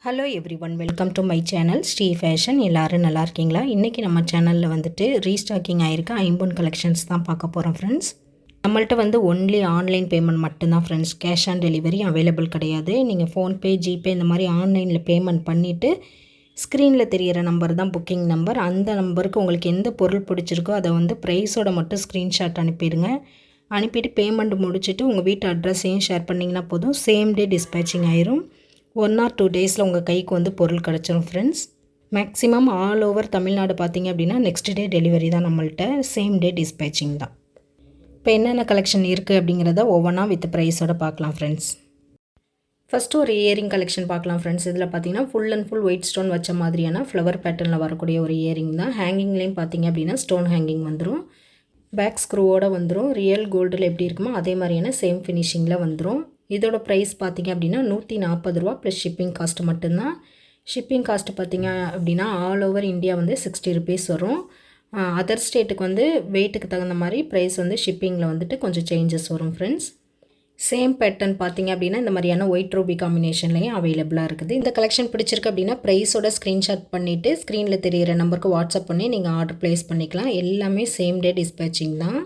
Hello everyone, welcome to my channel Sri fashion. எல்லோரும் நல்லா இருக்கீங்களா? இன்றைக்கி நம்ம சேனலில் வந்துட்டு ரீஸ்டாக்கிங் ஆகிருக்க ஐம்பொன் கலெக்ஷன்ஸ் தான் பார்க்க போகிறோம் ஃப்ரெண்ட்ஸ். நம்மள்ட்ட வந்து ஒன்லி ஆன்லைன் பேமெண்ட் மட்டும்தான் friends. Cash on delivery available கிடையாது. நீங்கள் ஃபோன்பே, ஜிபே இந்த மாதிரி ஆன்லைனில் பேமெண்ட் பண்ணிவிட்டு ஸ்க்ரீனில் தெரிகிற நம்பர் தான் புக்கிங் நம்பர். அந்த நம்பருக்கு உங்களுக்கு எந்த பொருள் பிடிச்சிருக்கோ அதை வந்து ப்ரைஸோட மட்டும் ஸ்க்ரீன்ஷாட் அனுப்பிடுங்க. அனுப்பிட்டு பேமெண்ட் முடிச்சுட்டு உங்கள் வீட்டு அட்ரஸையும் ஷேர் பண்ணிங்கன்னா போதும். சேம் டே டிஸ்பேச்சிங் ஆயிரும். 1 or 2 டேஸில் உங்கள் கைக்கு வந்து பொருள் கிடச்சிரும் friends. Maximum all over Tamil Nadu பார்த்தீங்க அப்படின்னா நெக்ஸ்ட் டே டெலிவரி தான் நம்மள்ட்ட. சேம் டே டிஸ்பேச்சிங் தான். இப்போ என்னென்ன கலெக்ஷன் இருக்குது அப்படிங்கிறத ஒவ்வொன்றா வித் ப்ரைஸோடு பார்க்கலாம் ஃப்ரெண்ட்ஸ். ஃபஸ்ட்டு ஒரு இயரிங் கலெக்ஷன் பார்க்கலாம் ஃப்ரெண்ட்ஸ். இதில் பார்த்தீங்கன்னா full and full white stone வச்ச மாதிரியான ஃப்ளவர் பேட்டர்னில் வரக்கூடிய ஒரு இயரிங் தான். ஹேங்கிங்லேயும் பார்த்தீங்க அப்படின்னா ஸ்டோன் ஹேங்கிங் வந்துடும். பேக் ஸ்க்ரூவோடு வந்துடும். ரியல் கோல்டில் எப்படி இருக்குமோ அதே மாதிரியான சேம் ஃபினிஷிங்கில் வந்துடும். இதோட ப்ரைஸ் பார்த்திங்க அப்படின்னா 140 ரூபா ப்ளஸ் ஷிப்பிங் காஸ்ட் மட்டும்தான். ஷிப்பிங் காஸ்ட் பார்த்திங்க அப்படின்னா ஆல் ஓவர் இந்தியா வந்து 60 ருபீஸ் வரும். அதர் ஸ்டேட்டுக்கு வந்து வெயிட்டுக்கு தகுந்த மாதிரி ப்ரைஸ் வந்து ஷிப்பிங்கில் வந்துட்டு கொஞ்சம் சேஞ்சஸ் வரும் ஃப்ரெண்ட்ஸ். சேம் பேட்டர்ன் பார்த்திங்க அப்படின்னா இந்த மாதிரியான ஒயிட் ரூபி காம்பினேஷன்லேயும் அவைலபிளாக இருக்குது. இந்த கலெக்ஷன் பிடிச்சிருக்கு அப்படின்னா ப்ரைஸோட ஸ்க்ரீன்ஷாட் பண்ணிவிட்டு ஸ்க்ரீனில் தெரிகிற நம்பருக்கு வாட்ஸ்அப் பண்ணி நீங்கள் ஆர்டர் ப்ளேஸ் பண்ணிக்கலாம். எல்லாமே சேம் டே டிஸ்பேச்சிங் தான்.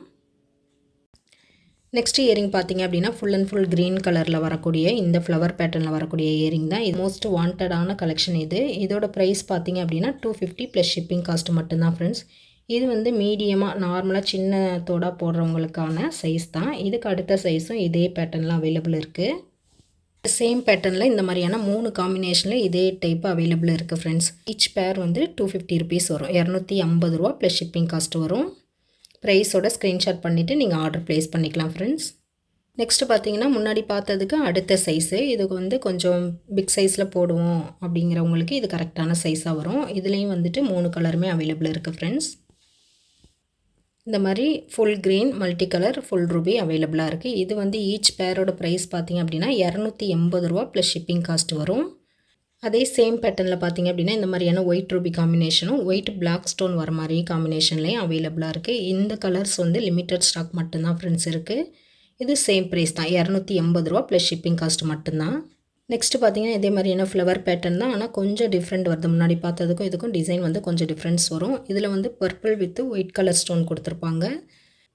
நெக்ஸ்ட் இயரிங் பார்த்திங்க அப்படின்னா ஃபுல் அண்ட் ஃபுல் க்ரீன் கலரில் வரக்கூடிய இந்த ஃப்ளவர் பேட்டர்னில் வரக்கூடிய இயரிங் தான். இது மோஸ்ட் வாண்டடான கலெக்ஷன் இது. இதோட ப்ரைஸ் பார்த்திங்க அப்படின்னா 250 ப்ளஸ் ஷிப்பிங் காஸ்ட் மட்டும்தான் ஃப்ரெண்ட்ஸ். இது வந்து மீடியமாக நார்மலாக சின்னத்தோட போடுறவங்களுக்கான சைஸ் தான். இதுக்கு அடுத்த சைஸும் இதே பேட்டர்னில் அவைலபிள் இருக்குது. சேம் பேட்டர்னில் இந்த மாதிரியான 3 காம்பினேஷனில் இதே டைப் அவைலபிள் இருக்குது ஃப்ரெண்ட்ஸ். ஈச் பேர் வந்து 250 ருபீஸ் வரும். 250 ரூபா ப்ளஸ் ஷிப்பிங் காஸ்ட் வரும். ப்ரைஸோட ஸ்க்ரீன்ஷாட் பண்ணிவிட்டு நீங்கள் ஆர்டர் ப்ளேஸ் பண்ணிக்கலாம் ஃப்ரெண்ட்ஸ். நெக்ஸ்ட்டு பார்த்தீங்கன்னா முன்னாடி பார்த்ததுக்கு அடுத்த சைஸு. இதுக்கு வந்து கொஞ்சம் பிக் சைஸில் போடுவோம் அப்படிங்கிறவங்களுக்கு இது கரெக்டான சைஸாக வரும். இதுலேயும் வந்துட்டு 3 கலருமே அவைலபிள் இருக்குது ஃப்ரெண்ட்ஸ். இந்த மாதிரி full green, multi colour, full Ruby அவைலபிளாக இருக்குது. இது வந்து ஈச் பேரோட ப்ரைஸ் பார்த்திங்க அப்படின்னா 280 ரூபா ப்ளஸ் ஷிப்பிங் காஸ்ட் வரும். அதே சேம் பேட்டர்னில் பார்த்திங்க அப்படின்னா இந்த மாதிரியான ஒயிட் ரூபி காம்பினேஷனும் ஒயிட் பிளாக் ஸ்டோன் வர மாதிரி காம்பினேஷன்லேயும் அவைலபிளாக இருக்குது. இந்த கலர்ஸ் வந்து லிமிட்டட் ஸ்டாக் மட்டும்தான் ஃப்ரெண்ட்ஸ் இருக்குது. இது சேம் ப்ரைஸ் தான். 280 ரூபா ப்ளஸ் ஷிப்பிங் காஸ்ட் மட்டும்தான். நெக்ஸ்ட்டு பார்த்திங்கன்னா இதே மாதிரியான ஃப்ளவர் பேட்டர்ன் தான். ஆனால் கொஞ்சம் டிஃப்ரெண்ட் வருது. முன்னாடி பார்த்ததுக்கும் இதுக்கும் டிசைன் வந்து கொஞ்சம் டிஃப்ரென்ஸ் வரும். இதில் வந்து purple with white colour stone கொடுத்துருப்பாங்க.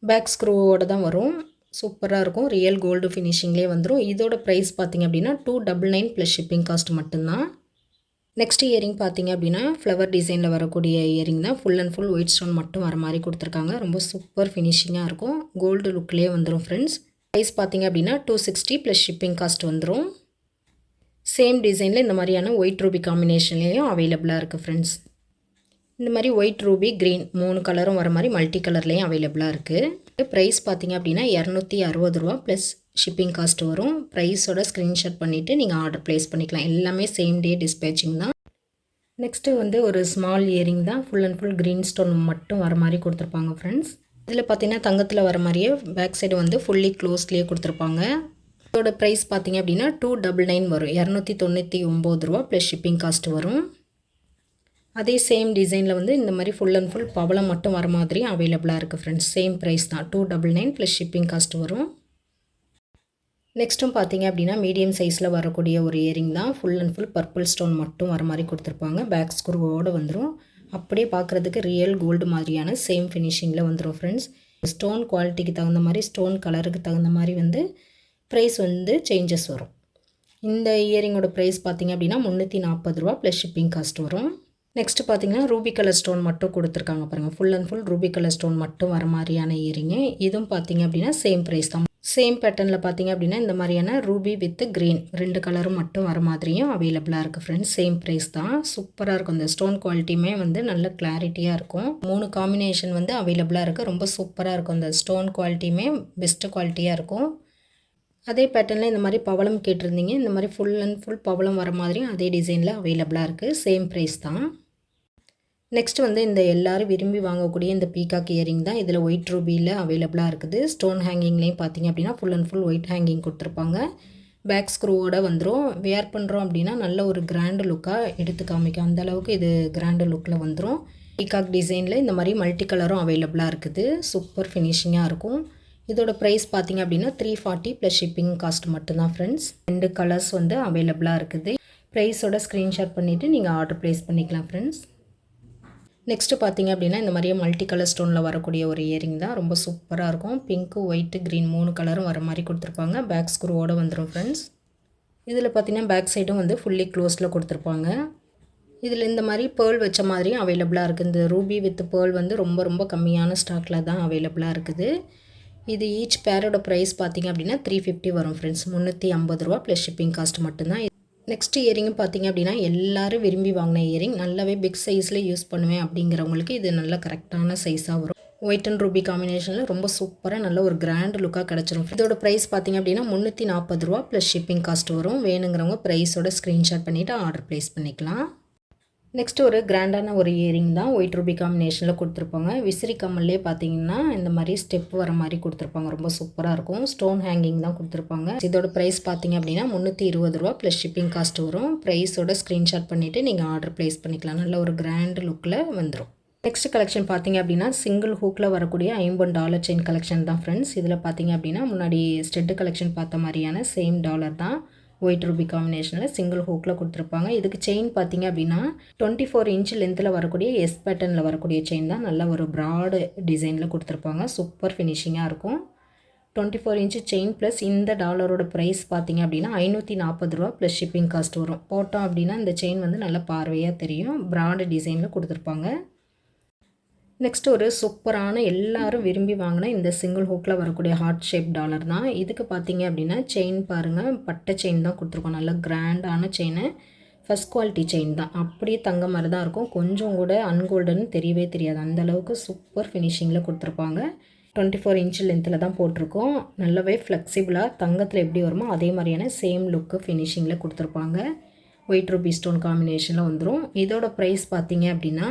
பேக் ஸ்க்ரூவோடு தான் வரும். சூப்பராக இருக்கும். ரியல் கோல்டு ஃபினிஷிங்லேயே வந்துடும். இதோட ப்ரைஸ் பார்த்திங்க அப்படின்னா 299 ப்ளஸ் ஷிப்பிங் காஸ்ட் மட்டும்தான். நெக்ஸ்ட் இயரிங் பார்த்திங்க அப்படின்னா ஃப்ளவர் டிசைனில் வரக்கூடிய இயரிங் தான். Full and full white stone மட்டும் வர மாதிரி கொடுத்துருக்காங்க. ரொம்ப சூப்பர் ஃபினிஷிங்காக இருக்கும். கோல்டு லுக்லேயே வந்துடும் ஃப்ரெண்ட்ஸ். ப்ரைஸ் பார்த்திங்க அப்படின்னா 260 ப்ளஸ் ஷிப்பிங் காஸ்ட் வந்துடும். சேம் டிசைனில் இந்த மாதிரியான ஒயிட் ரூபி காம்பினேஷன்லேயும் அவைலபிளாக இருக்குது ஃப்ரெண்ட்ஸ். இந்த மாதிரி ஒயிட் ரூபி, க்ரீன் 3 கலரும் வர மாதிரி மல்டி கலர்லேயும் அவைலபிளாக இருக்குது. ப்ரைஸ் பார்த்திங்க அப்படின்னா 260 ரூபா ப்ளஸ் ஷிப்பிங் காஸ்ட் வரும். ப்ரைஸோட ஸ்க்ரீன்ஷாட் பண்ணிவிட்டு நீங்கள் ஆர்டர் ப்ளேஸ் பண்ணிக்கலாம். எல்லாமே சேம் டே டிஸ்பேச்சிங் தான். நெக்ஸ்ட்டு வந்து ஒரு ஸ்மால் இயரிங் தான். Full and full green stone மட்டும் வர மாதிரி கொடுத்துருப்பாங்க ஃப்ரெண்ட்ஸ். இதில் பார்த்திங்கன்னா தங்கத்தில் வர மாதிரியே பேக் சைடு வந்து ஃபுல்லி க்ளோஸ்லேயே கொடுத்துருப்பாங்க. இதோட ப்ரைஸ் பார்த்திங்க அப்படின்னா 299 வரும். 299 ரூபா ப்ளஸ் ஷிப்பிங் காஸ்ட் வரும். அதே சேம் டிசைனில் வந்து இந்த மாதிரி ஃபுல் அண்ட் ஃபுல் பவளம் மட்டும் வர மாதிரி அவைலபிளாக இருக்குது ஃப்ரெண்ட்ஸ். சேம் ப்ரைஸ் தான். 299 ப்ளஸ் ஷிப்பிங் காஸ்ட் வரும். நெக்ஸ்ட்டும் பார்த்திங்க அப்படின்னா மீடியம் சைஸில் வரக்கூடிய ஒரு இயரிங் தான். Full and full purple stone மட்டும் வர மாதிரி கொடுத்துருப்பாங்க. பேக் ஸ்க்ரூவோடு வந்துடும். அப்படியே பார்க்குறதுக்கு ரியல் கோல்டு மாதிரியான சேம் ஃபினிஷிங்கில் வந்துடும் ஃப்ரெண்ட்ஸ். ஸ்டோன் குவாலிட்டிக்கு தகுந்த மாதிரி, ஸ்டோன் கலருக்கு தகுந்த மாதிரி வந்து ப்ரைஸ் வந்து சேஞ்சஸ் வரும். இந்த இயரிங்கோட ப்ரைஸ் பார்த்திங்க அப்படின்னா 340 ரூபா ப்ளஸ் ஷிப்பிங் காஸ்ட் வரும். நெக்ஸ்ட்டு பார்த்திங்கன்னா ரூபி கலர் ஸ்டோன் மட்டும் கொடுத்துருக்காங்க பாருங்கள். Full and full Ruby colour stone மட்டும் வர மாதிரியான இயரிங்கு. இதுவும் பார்த்திங்க அப்படின்னா சேம் ப்ரைஸ் தான். சேம் பேட்டர்னில் பார்த்திங்க அப்படின்னா இந்த மாதிரியான ரூபி வித் க்ரீன் 2 கலரும் மட்டும் வர மாதிரியும் அவைலபிளாக இருக்குது ஃப்ரெண்ட்ஸ். சேம் ப்ரைஸ் தான். சூப்பராக இருக்கும். இந்த ஸ்டோன் குவாலிட்டியுமே வந்து நல்ல கிளாரிட்டியாக இருக்கும். 3 காம்பினேஷன் வந்து அவைலபிளாக இருக்குது. ரொம்ப சூப்பராக இருக்கும். இந்த ஸ்டோன் குவாலிட்டியுமே பெஸ்ட்டு குவாலிட்டியாக இருக்கும். அதே பேட்டர்னில் இந்த மாதிரி பவளம் கேட்டிருந்தீங்க. இந்த மாதிரி ஃபுல் அண்ட் ஃபுல் பவளம் வர மாதிரியும் அதே டிசைனில் அவைலபிளாக இருக்குது. சேம் ப்ரைஸ் தான். நெக்ஸ்ட் வந்து இந்த எல்லோரும் விரும்பி வாங்கக்கூடிய இந்த பீகாக் இயரிங் தான். இதில் ஒயிட் ரூபியில் அவைலபிளாக இருக்குது. ஸ்டோன் ஹேங்கிங்லேயும் பார்த்திங்க அப்படின்னா full and full white hanging கொடுத்துருப்பாங்க. பேக் ஸ்க்ரூவோடு வந்துடும். வேர் பண்ணுறோம் அப்படின்னா நல்ல ஒரு கிராண்டு லுக்காக எடுத்து காமிக்கும். அந்தளவுக்கு இது கிராண்டு லுக்கில் வந்துடும். பீகாக் டிசைனில் இந்த மாதிரி மல்டி கலரும் அவைலபிளாக இருக்குது. சூப்பர் ஃபினிஷிங்காக இருக்கும். இதோட ப்ரைஸ் பார்த்திங்க அப்படின்னா 340 ப்ளஸ் ஷிப்பிங் காஸ்ட் மட்டும்தான் ஃப்ரெண்ட்ஸ். 2 கலர்ஸ் வந்து அவைலபிளாக இருக்குது. ப்ரைஸோட ஸ்க்ரீன்ஷாட் பண்ணிவிட்டு நீங்கள் ஆர்டர் ப்ளேஸ் பண்ணிக்கலாம் ஃப்ரெண்ட்ஸ். நெக்ஸ்ட்டு பார்த்தீங்க அப்படின்னா இந்த மாதிரியே மல்டி கலர் ஸ்டோனில் வரக்கூடிய ஒரு இயரிங் தான். ரொம்ப சூப்பராக இருக்கும். பிங்க்கு, ஒயிட்டு, க்ரீன் 3 கலரும் வர மாதிரி கொடுத்துருப்பாங்க. பேக் ஸ்க்ரூவோடு வந்துடும் ஃப்ரெண்ட்ஸ். இதில் பார்த்தீங்கன்னா பேக் சைடும் வந்து ஃபுல்லி க்ளோஸில் கொடுத்துருப்பாங்க. இதில் இந்த மாதிரி பேர்ல் வச்ச மாதிரியும் அவைலபிளாக இருக்குது. இந்த ரூபி வித் பேர்ல் வந்து ரொம்ப ரொம்ப கம்மியான ஸ்டாக்கில் தான் அவைலபிளாக இருக்குது. இது ஈச் பேரோட ப்ரைஸ் பார்த்திங்க அப்படின்னா 350 வரும் ஃப்ரெண்ட்ஸ். 350 ரூபா ப்ளஸ் ஷிப்பிங் காஸ்ட் மட்டும்தான். நெக்ஸ்ட் இயரிங்கும் பார்த்திங்க அப்படின்னா எல்லோரும் விரும்பி வாங்கின இயரிங், நல்லாவே பிக் சைஸில் யூஸ் பண்ணுவேன் அப்படிங்கிறவங்களுக்கு இது நல்ல கரெக்டான சைஸாக வரும். ஒயிட் அண்ட் ரூபி காம்பினேஷனில் ரொம்ப சூப்பராக நல்ல ஒரு கிராண்ட் லுக்காக கிடச்சிரும். இதோட ப்ரைஸ் பார்த்திங்க அப்படின்னா 340 ரூபா ப்ளஸ் ஷிப்பிங் காஸ்ட் வரும். வேணுங்கிறவங்க ப்ரைஸோட ஸ்க்ரீன்ஷாட் பண்ணிவிட்டு ஆர்டர் ப்ளேஸ் பண்ணிக்கலாம். நெக்ஸ்ட் ஒரு கிராண்டான ஒரு இயரிங் தான். ஒயிட் ரூபி காம்பினேஷனில் கொடுத்துருப்பாங்க. விசிறி கம்மல்லே பார்த்தீங்கன்னா இந்த மாதிரி ஸ்டெப் வர மாதிரி கொடுத்துருப்பாங்க. ரொம்ப சூப்பராக இருக்கும். ஸ்டோன் ஹேங்கிங் தான் கொடுத்துருப்பாங்க. இதோட ப்ரைஸ் பார்த்தீங்க அப்படின்னா 320 ரூபா ப்ளஸ் ஷிப்பிங் காஸ்ட் வரும். ப்ரைஸோட ஸ்க்ரீன்ஷாட் பண்ணிவிட்டு நீங்கள் ஆர்டர் ப்ளேஸ் பண்ணிக்கலாம். நல்ல ஒரு கிராண்ட் லுக்கில் வந்துடும். நெக்ஸ்ட் கலெக்ஷன் பார்த்தீங்க அப்படின்னா சிங்கிள் ஹூக்கில் வரக்கூடிய $50 செயின் கலெக்ஷன் தான் ஃப்ரெண்ட்ஸ். இதில் பார்த்தீங்க அப்படின்னா முன்னாடி ஸ்டெட்டு கலெக்ஷன் பார்த்த மாதிரியான சேம் டாலர் தான். ஒயிட் ரூபி காம்பினேஷனில் சிங்கிள் ஹூக்கில் கொடுத்துருப்பாங்க. இதுக்கு செயின் பார்த்தீங்க அப்படின்னா 24 இன்ச் லென்த்தில் வரக்கூடிய எஸ் பேட்டர்னில் வரக்கூடிய செயின் தான். நல்ல ஒரு ப்ராடு டிசைனில் கொடுத்துருப்பாங்க. சூப்பர் ஃபினிஷிங்காக இருக்கும். 24 இன்ச்சு செயின் ப்ளஸ் இந்த டாலரோட ப்ரைஸ் பார்த்தீங்க அப்படின்னா 540 ரூபா ப்ளஸ் ஷிப்பிங் காஸ்ட் வரும். போட்டோம் அப்படின்னா இந்த செயின் வந்து நல்ல பார்வையாக தெரியும். ப்ராடு டிசைனில் கொடுத்துருப்பாங்க. நெக்ஸ்ட் ஒரு சூப்பரான எல்லாரும் விரும்பி வாங்கின இந்த சிங்கிள் ஹூக்கில் வரக்கூடிய ஹார்ட் ஷேப் டாலர் தான். இதுக்கு பார்த்தீங்க அப்படின்னா செயின் பாருங்கள், பட்டை செயின் தான் கொடுத்துருக்கோம். நல்ல கிராண்டான செயின், ஃபஸ்ட் குவாலிட்டி செயின் தான். அப்படியே தங்க மாதிரி தான் இருக்கும். கொஞ்சம் கூட அன்கோல்டுன்னு தெரியவே தெரியாது. அந்தளவுக்கு சூப்பர் ஃபினிஷிங்கில் கொடுத்துருப்பாங்க. 24 இன்ச் லென்த்தில் தான் போட்டிருக்கோம். நல்லாவே ஃப்ளெக்சிபிளாக தங்கத்தில் எப்படி வருமோ அதே மாதிரியான சேம் லுக்கு ஃபினிஷிங்கில் கொடுத்துருப்பாங்க. ஒயிட் ரூபி ஸ்டோன் காம்பினேஷனில் வந்துடும். இதோட ப்ரைஸ் பார்த்தீங்க அப்படின்னா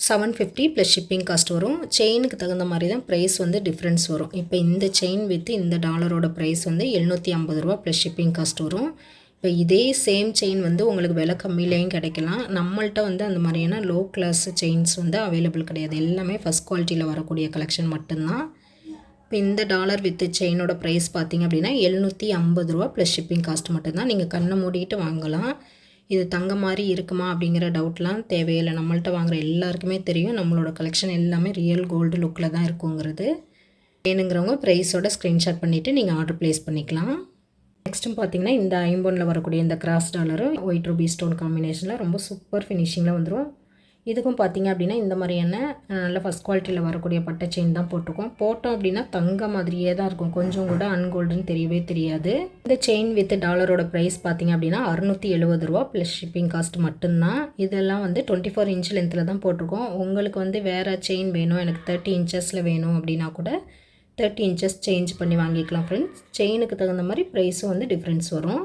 750 ப்ளஸ் ஷிப்பிங் காஸ்ட் வரும். செயினுக்கு தகுந்த மாதிரி தான் ப்ரைஸ் வந்து டிஃப்ரென்ஸ் வரும். இப்போ இந்த செயின் வித் இந்த டாலரோட ப்ரைஸ் வந்து 750 ரூபா ப்ளஸ் ஷிப்பிங் காஸ்ட் வரும். இப்போ இதே சேம் செயின் வந்து உங்களுக்கு விலை கம்மியிலையும் கிடைக்கலாம். நம்மள்ட்ட வந்து அந்த மாதிரியான லோ கிளாஸ் செயின்ஸ் வந்து அவைலபிள் கிடையாது. எல்லாமே ஃபஸ்ட் குவாலிட்டியில் வரக்கூடிய கலெக்ஷன் மட்டும்தான். இப்போ இந்த டாலர் வித் செயினோட ப்ரைஸ் பார்த்திங்க அப்படின்னா 750 ரூபா ப்ளஸ் ஷிப்பிங் காஸ்ட் மட்டும்தான். நீங்கள் கண்ணை மூடிட்டு வாங்கலாம். இது தங்க மாதிரி இருக்குமா அப்படிங்கிற டவுட்லாம் தேவையில்லை. நம்மள்ட்ட வாங்குகிற எல்லாருக்குமே தெரியும் நம்மளோட கலெக்ஷன் எல்லாமே ரியல் கோல்டு லுக்கில் தான் இருக்குங்கிறது. வேணுங்கிறவங்க ப்ரைஸோட ஸ்க்ரீன்ஷாட் பண்ணிவிட்டு நீங்கள் ஆர்டர் ப்ளேஸ் பண்ணிக்கலாம். நெக்ஸ்ட்டும் பார்த்தீங்கன்னா இந்த ஐம்பொனில் வரக்கூடிய இந்த cross dollar white Ruby stone காம்பினேஷனில் ரொம்ப சூப்பர் ஃபினிஷிங்கில் வந்துடும். இதுக்கும் பார்த்தீங்க அப்படின்னா இந்த மாதிரியான நல்ல ஃபஸ்ட் குவாலிட்டியில் வரக்கூடிய பட்டை செயின் தான் போட்டிருக்கோம். போட்டோம் அப்படின்னா தங்க மாதிரியே தான் இருக்கும். கொஞ்சம் கூட அன்கோல்டுன்னு தெரியவே தெரியாது. இந்த செயின் வித் டாலரோட ப்ரைஸ் பார்த்தீங்க அப்படின்னா 670 ரூபா ப்ளஸ் ஷிப்பிங் காஸ்ட் மட்டும்தான். இதெல்லாம் வந்து 24 இன்ச் லென்த்தில் தான் போட்டிருக்கோம். உங்களுக்கு வந்து வேறு செயின் வேணும், எனக்கு 30 இன்ச்சஸில் வேணும் அப்படின்னா கூட 30 இன்ச்சஸ் சேஞ்ச் பண்ணி வாங்கிக்கலாம் ஃப்ரெண்ட்ஸ். செயினுக்கு தகுந்த மாதிரி ப்ரைஸும் வந்து டிஃப்ரென்ஸ் வரும்.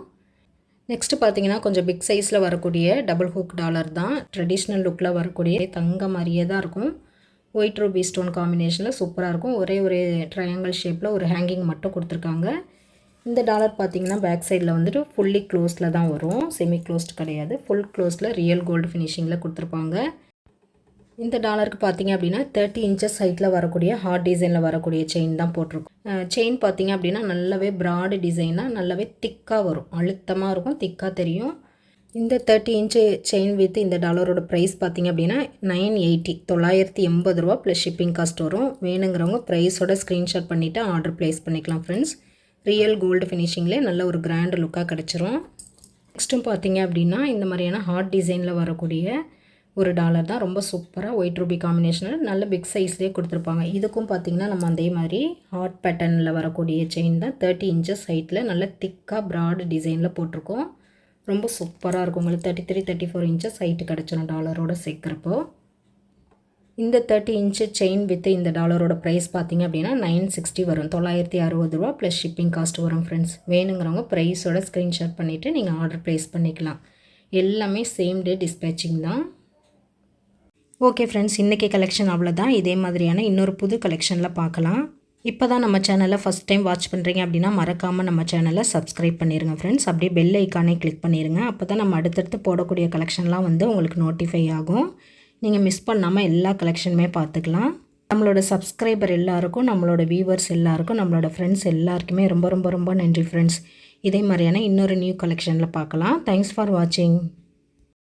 நெக்ஸ்ட்டு பார்த்தீங்கன்னா கொஞ்சம் பிக் சைஸில் வரக்கூடிய டபுள் ஹூக் டாலர் தான். ட்ரெடிஷ்னல் லுக்கில் வரக்கூடிய தங்க மாதிரியே தான் இருக்கும். ஒயிட் ரூபி ஸ்டோன் காம்பினேஷனில் சூப்பராக இருக்கும். ஒரே ஒரு ட்ரையாங்கிள் ஷேப்பில் ஒரு ஹேங்கிங் மட்டும் கொடுத்துருக்காங்க. இந்த டாலர் பார்த்தீங்கன்னா பேக் சைடில் வந்துட்டு ஃபுல்லி க்ளோஸில் தான் வரும். செமி க்ளோஸ்டு கிடையாது. ஃபுல் க்ளோஸில் ரியல் கோல்டு ஃபினிஷிங்கில் கொடுத்துருப்பாங்க. இந்த டாலருக்கு பார்த்தீங்க அப்படின்னா 30 இன்ச்சஸ் ஹைட்டில் வரக்கூடிய ஹார்ட் டிசைனில் வரக்கூடிய செயின் தான் போட்டிருக்கும். செயின் பார்த்தீங்க அப்படின்னா நல்லாவே ப்ராடு டிசைனாக நல்லாவே திக்காக வரும். அழுத்தமாக இருக்கும், திக்காக தெரியும். இந்த 30 இன்ச்சு செயின் வித் இந்த டாலரோட ப்ரைஸ் பார்த்தீங்க அப்படின்னா 980 ரூபா ப்ளஸ் ஷிப்பிங் காஸ்ட் வரும். வேணுங்கிறவங்க ப்ரைஸோட ஸ்க்ரீன்ஷாட் பண்ணிவிட்டு ஆர்டர் ப்ளேஸ் பண்ணிக்கலாம் ஃப்ரெண்ட்ஸ். ரியல் கோல்டு ஃபினிஷிங்கில் நல்ல ஒரு கிராண்ட் லுக்காக கிடச்சிரும். நெக்ஸ்ட்டும் பார்த்தீங்க அப்படின்னா இந்த மாதிரியான ஹார்ட் டிசைனில் வரக்கூடிய ஒரு டாலர் தான். ரொம்ப சூப்பராக ஒயிட் ரூபி காம்பினேஷனில் நல்ல பிக் சைஸ்லேயே கொடுத்துருப்பாங்க. இதுக்கும் பார்த்திங்கன்னா நம்ம அதே மாதிரி ஹார்ட் பேட்டர்னில் வரக்கூடிய செயின் தான். 30 இன்ச்சஸ் ஹைட்டில் நல்ல திக்காக ப்ராடு டிசைனில் போட்டிருக்கோம். ரொம்ப சூப்பராக இருக்கும். உங்களுக்கு 33, 34 இன்ச்சஸ் ஹைட்டு கிடச்சிடும் டாலரோட சேர்க்குறப்போ. இந்த 30 இன்ச்சு செயின் வித் இந்த டாலரோட ப்ரைஸ் பார்த்திங்க அப்படின்னா 960 வரும். 960 ரூபா ப்ளஸ் ஷிப்பிங் காஸ்ட் வரும் ஃப்ரெண்ட்ஸ். வேணுங்கிறவங்க ப்ரைஸோட ஸ்க்ரீன்ஷாட் பண்ணிவிட்டு நீங்கள் ஆர்டர் ப்ளேஸ் பண்ணிக்கலாம். எல்லாமே சேம் டே டிஸ்பேச்சிங் தான். ஓகே ஃப்ரெண்ட்ஸ், இன்றைக்கி கலெக்ஷன் அவ்வளோதான். இதே மாதிரியான இன்னொரு புது கலெக்ஷனில் பார்க்கலாம். இப்போ தான் நம்ம சேனலை ஃபஸ்ட் டைம் வாட்ச் பண்ணுறீங்க அப்படின்னா மறக்காமல் நம்ம சேனலை சப்ஸ்கிரைப் பண்ணிடுங்க ஃப்ரெண்ட்ஸ். அப்படியே பெல் ஐக்கானே கிளிக் பண்ணிடுங்க. அப்போ தான் நம்ம அடுத்தடுத்து போடக்கூடிய கலெக்ஷன்லாம் வந்து உங்களுக்கு நோட்டிஃபை ஆகும். நீங்கள் மிஸ் பண்ணாமல் எல்லா கலெக்ஷனுமே பார்த்துக்கலாம். நம்மளோட சப்ஸ்கிரைபர் எல்லாருக்கும், நம்மளோட வியூவர்ஸ் எல்லாருக்கும், நம்மளோட ஃப்ரெண்ட்ஸ் எல்லாருக்குமே ரொம்ப ரொம்ப ரொம்ப நன்றி ஃப்ரெண்ட்ஸ். இதே மாதிரியான இன்னொரு நியூ கலெக்ஷனில் பார்க்கலாம். தேங்க்ஸ் ஃபார் வாட்சிங்.